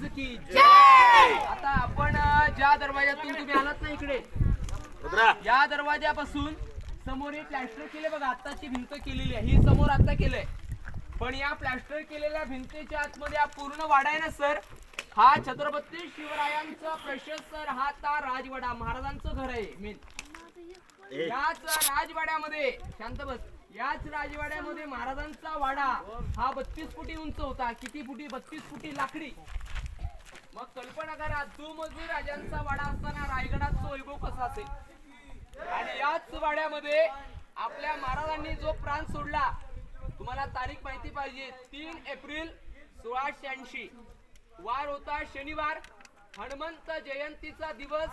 महाराज की जय। आता आपण ज्या दरवाजातून तुम्ही आलात ना इकडे, या दरवाजापासून समोर एक प्लॅस्टर केले बघा, आताची भिंत केलेली आहे, ही समोर आता केलंय. पण या प्लॅस्टर केलेल्या भिंतीच्या आतमध्ये हा पूर्ण वाडा आहे ना सर, हा छत्रपती शिवरायांचा प्रशस्त राहता राजवाडा, महाराजांचं घर आहे मेन. याच राजवाड्यामध्ये, शांत बस, याच राजवाड्यामध्ये महाराजांचा वाडा हा 32 फुटी उंच होता. किती फुटी? 32 फुटी लाकडी. मग कल्पना करा, दुमजली राजांचा वाडा असताना रायगडाचा वैभव कसा असेल. आणि याच वाड्यामध्ये आपल्या महाराजांनी जो प्राण सोडला, तुम्हाला तारीख माहिती पाहिजे, 3 एप्रिल 1686, वार होता शनिवार, हनुमंत जयंतीचा दिवस,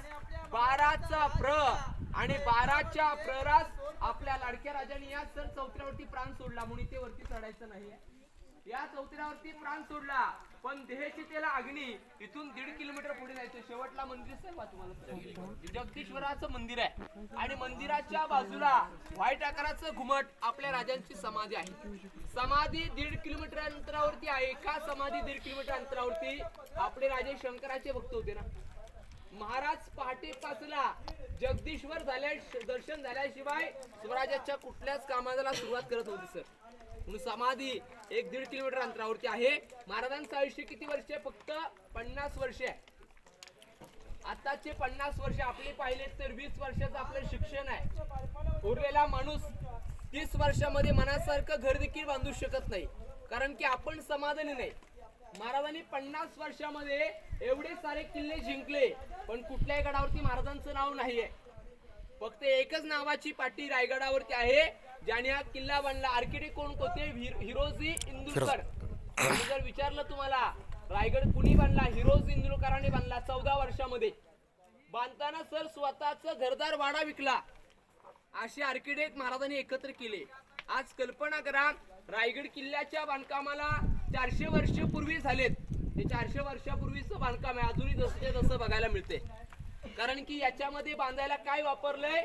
12चा प्रहर. आणि 12च्या प्रहरास आपल्या लाडक्या राजाने या सर चौथऱ्यावरती प्राण सोडला. म्हणून ते वरती चढायचं नाही, या चौथऱ्यावरती प्राण सोडला. पण देहाची त्याला अग्नी इथून 1.5 किलोमीटर पुढे जायचं. शेवटला मंदिर सर्व तुम्हाला जगदीश्वराचं मंदिर आहे. आणि मंदिराच्या बाजूला व्हाईट आकाराचं घुमट आपल्या राजांची समाधी आहे. समाधी 1.5 किलोमीटर अंतरावरती आहे. का समाधी 1.5 किलोमीटर अंतरावरती? आपले राजे शंकराचे भक्त होते ना. महाराज पहाटे 5ला जगदीश्वर दर्शन झाल्याशिवाय स्वराज्याच्या कुठल्याच कामाला सुरुवात करत होती सर. म्हणून समाधी 1-1.5 किलोमीटर अंतरावरती आहे. महाराजांचं आयुष्य किती वर्ष आहे? फक्त 50 वर्ष आहे. आताचे 50 वर्ष आपले पाहिले तर 20 वर्षाचं आपलं शिक्षण आहे. उरलेला माणूस 30 वर्षामध्ये मनासारखं घर देखील बांधू शकत नाही, कारण की आपण समाधानी नाही. महाराजांनी 50 वर्षामध्ये एवढे सारे किल्ले जिंकले, पण कुठल्याही गडावरती महाराजांचं नाव नाहीये. फक्त एकच नावाची पाटी रायगडावरती आहे, ज्याने हा किल्ला बांधला. आर्किटेक्ट कोण होते? हिरोजी इंदुरकर. जर विचारलं तुम्हाला रायगड कुणी बांधला, हिरोजी इंदुरकरांनी बांधला 14 वर्षामध्ये. बांधताना सर स्वतःच घरदार वाडा विकला. असे आर्किटेक्ट महाराजांनी एकत्र केले. आज कल्पना करा, रायगड किल्ल्याच्या बांधकामाला 400 वर्ष पूर्वी झालेत. हे 400 वर्षापूर्वीचं बांधकाम आहे, अजूनही जसंच्या तसं बघायला मिळते. कारण की याच्यामध्ये बांधायला काय वापरलंय?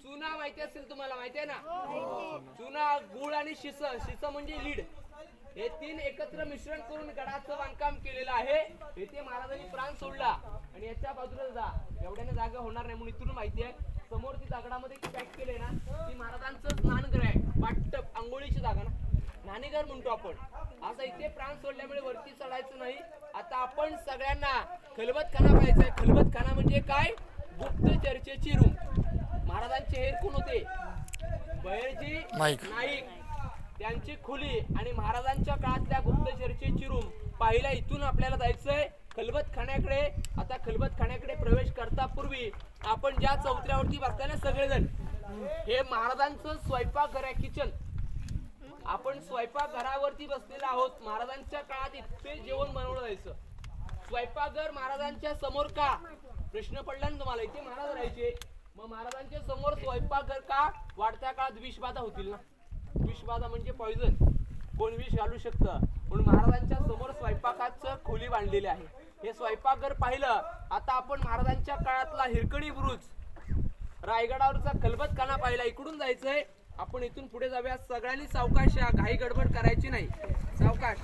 चुना माहिती असेल तुम्हाला, माहिती आहे ना? चुना, गुळ आणि शिस. शिस म्हणजे लीड. हे 3 एकत्र मिश्रण करून गडाचं बांधकाम केलेलं आहे. येथे महाराजांनी प्राण सोडला. आणि याच्या बाजूला जा, एवढ्याने जागा होणार नाही म्हणून इथून माहिती आहे. समोर ती दगडामध्ये पॅक केले ना, ती महाराजांचं स्नानगृह आहे. बाटप, आंघोळीची जागा ना, न्हाणीघर म्हणतो आपण. असं इथे प्राण सोडल्यामुळे वरती चढायचं नाही. आता आपण सगळ्यांना खलबतखाना पाहायचंय. खलबतखाना म्हणजे काय? गुप्त चर्चेची रूम. महाराजांचे हेर कोण होते? बहिर्जी नाईक, त्यांची खोली. आणि महाराजांच्या काळातल्या गुप्त चर्चेची रूम पाहिला. इथून आपल्याला जायचंय खलबतखान्याकडे. आता खलबतखान्याकडे प्रवेश करतापूर्वी आपण ज्या चौथऱ्यावरती बसताय ना सगळेजण, हे महाराजांचं स्वयंपाकघर आहे, किचन. आपण स्वयंपाकघरावरती बसलेलो आहोत. महाराजांच्या काळात इथे जेवण बनवलं जायचं. स्वयंपाकघर महाराजांच्या समोर का? प्रश्न पडला ना तुम्हाला. इथे महाराज राहायचे, मग महाराजांच्या समोर स्वयंपाकघर का? वाढत्या काळात विषबाधा होतील ना. विषबाधा म्हणजे पॉइझन, कोण विष घालू शकतं. म्हणून महाराजांच्या समोर स्वयंपाकाचं खोली बांधलेली आहे. हे स्वयंपाकघर पाहिलं. आता आपण महाराजांच्या काळातला हिरकणी बुरुज, रायगडावरचा खलबतखाना पाहिला. इकडून जायचंय आपण, इथून पुढे जाऊया. सगळ्यांनी सावकाश या, घाई गडबड करायची नाही, सावकाश.